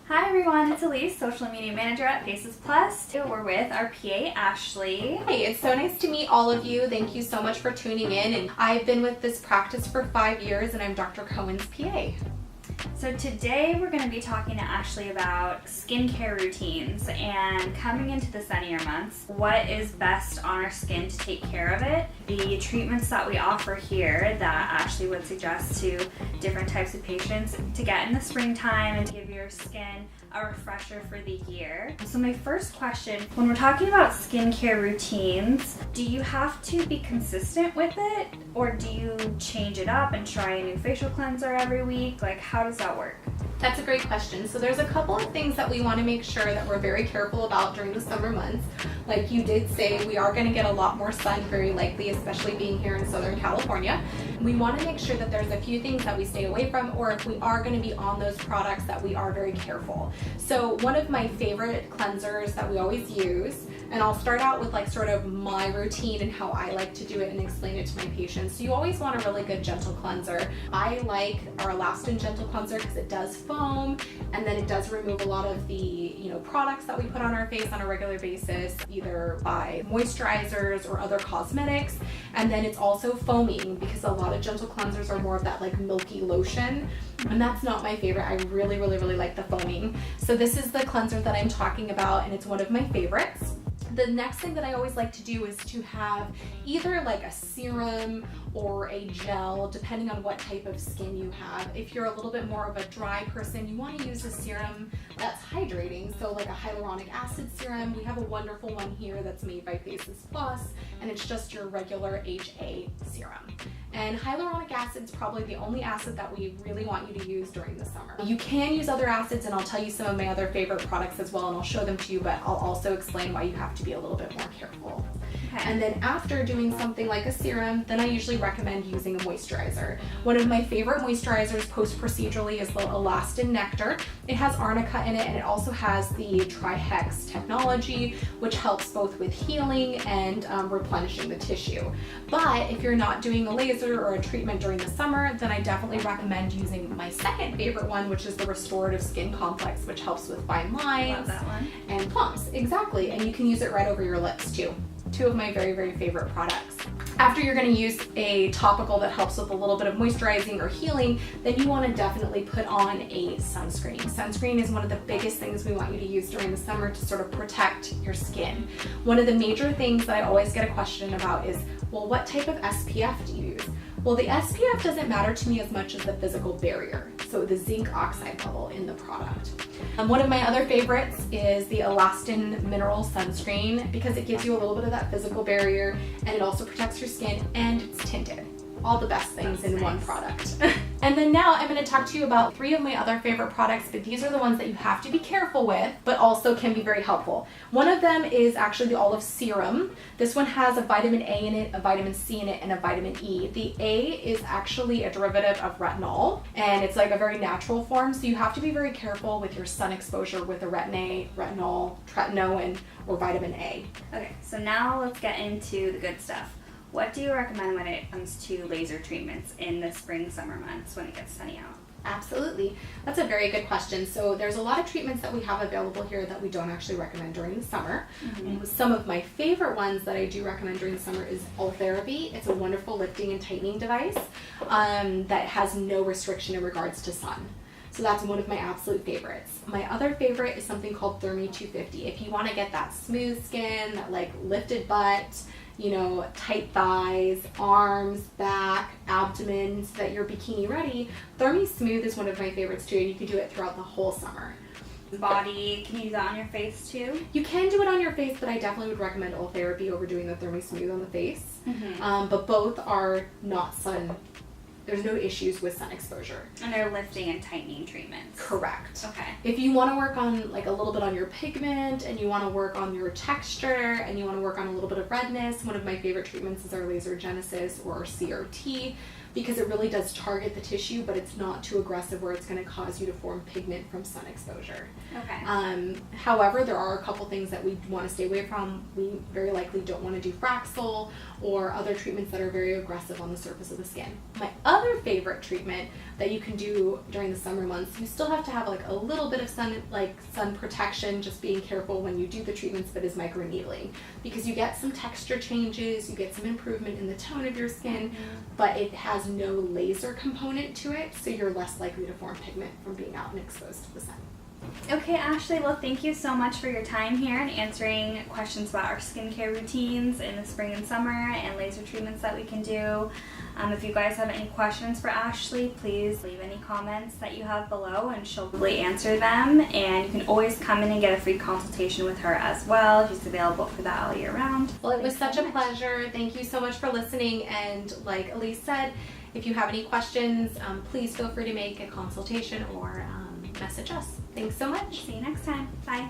Hi everyone, it's Elise, social media manager at Faces Plus. We're with our PA, Ashley. Hey, it's so nice to meet all of you. Thank you so much for tuning in. And I've been with this practice for 5 years and I'm Dr. Cohen's PA. So today we're going to be talking to Ashley about skincare routines and coming into the sunnier months, what is best on our skin to take care of it, the treatments that we offer here that Ashley would suggest to different types of patients to get in the springtime and to give your skin a refresher for the year. So my first question, when we're talking about skincare routines, do you have to be consistent with it or do you change it up and try a new facial cleanser every week? Like, how does that work? That's a great question. So there's a couple of things that we want to make sure that we're very careful about during the summer months. Like you did say, we are going to get a lot more sun very likely, especially being here in Southern California. We want to make sure that there's a few things that we stay away from, or if we are going to be on those products, that we are very careful. So one of my favorite cleansers that we always use, and I'll start out with like sort of my routine and how I like to do it and explain it to my patients. So you always want a really good gentle cleanser. I like our Elastin Gentle Cleanser because it does foam and then it does remove a lot of the products that we put on our face on a regular basis, either by moisturizers or other cosmetics. And then it's also foaming because a lot of gentle cleansers are more of that like milky lotion, and that's not my favorite. I really like the foaming. So this is the cleanser that I'm talking about and it's one of my favorites. The next thing that I always like to do is to have either like a serum or a gel, depending on what type of skin you have. If you're a little bit more of a dry person, you want to use a serum that's hydrating. So like a hyaluronic acid serum. We have a wonderful one here that's made by Faces Plus, and it's just your regular HA serum. And hyaluronic acid is probably the only acid that we really want you to use during the summer. You can use other acids, and I'll tell you some of my other favorite products as well, and I'll show them to you, but I'll also explain why you have to be a little bit more careful. Okay. And then after doing something like a serum, then I usually recommend using a moisturizer. One of my favorite moisturizers post-procedurally is the Elastin Nectar. It has arnica in it, and it also has the Trihex technology, which helps both with healing and replenishing the tissue. But if you're not doing a laser or a treatment during the summer, then I definitely recommend using my second favorite one, which is the Restorative Skin Complex, which helps with fine lines. Love that one. And plumps. Exactly. And you can use it right over your lips too. Two of my very favorite products. After you're going to use a topical that helps with a little bit of moisturizing or healing, then you want to definitely put on a sunscreen. Sunscreen is one of the biggest things we want you to use during the summer to sort of protect your skin. One of the major things that I always get a question about is, well, what type of SPF do you use? Well, the SPF doesn't matter to me as much as the physical barrier, so the zinc oxide level in the product. One of my other favorites is the Elastin Mineral Sunscreen because it gives you a little bit of that physical barrier and it also protects your skin and it's tinted. All the best things in one product. And then now I'm going to talk to you about 3 of my other favorite products, but these are the ones that you have to be careful with, but also can be very helpful. One of them is actually the Olive Serum. This one has a vitamin A in it, a vitamin C in it, and a vitamin E. The A is actually a derivative of retinol, and it's like a very natural form, so you have to be very careful with your sun exposure with the retinol, tretinoin, or vitamin A. Okay, so now let's get into the good stuff. What do you recommend when it comes to laser treatments in the spring, summer months when it gets sunny out? Absolutely. That's a very good question. So there's a lot of treatments that we have available here that we don't actually recommend during the summer. Mm-hmm. Some of my favorite ones that I do recommend during the summer is Ultherapy. It's a wonderful lifting and tightening device that has no restriction in regards to sun. So that's one of my absolute favorites. My other favorite is something called Thermi 250. If you want to get that smooth skin, that like lifted butt, tight thighs, arms, back, abdomen, so that you're bikini ready, Thermi Smooth is one of my favorites too, and you can do it throughout the whole summer. Body, can you do that on your face too? You can do it on your face, but I definitely would recommend Ultherapy over doing the Thermi Smooth on the face. Mm-hmm. But both are not there's no issues with sun exposure. And they're lifting and tightening treatments. Correct. Okay. If you want to work on like a little bit on your pigment and you want to work on your texture and you want to work on a little bit of redness, one of my favorite treatments is our Laser Genesis or CRT. because it really does target the tissue, but it's not too aggressive where it's going to cause you to form pigment from sun exposure. Okay. However, there are a couple things that we want to stay away from. We very likely don't want to do Fraxel or other treatments that are very aggressive on the surface of the skin. My other favorite treatment that you can do during the summer months, you still have to have like a little bit of sun protection, just being careful when you do the treatments, but is microneedling, because you get some texture changes, you get some improvement in the tone of your skin, but it has no laser component to it, so you're less likely to form pigment from being out and exposed to the sun. Okay, Ashley, well, thank you so much for your time here and answering questions about our skincare routines in the spring and summer and laser treatments that we can do. If you guys have any questions for Ashley, please leave any comments that you have below and she'll probably answer them. And you can always come in and get a free consultation with her as well. She's available for that all year round. Well, it was such a pleasure. Thank you so much for listening. And like Elise said, if you have any questions, please feel free to make a consultation or message us. Thanks so much. See you next time. Bye.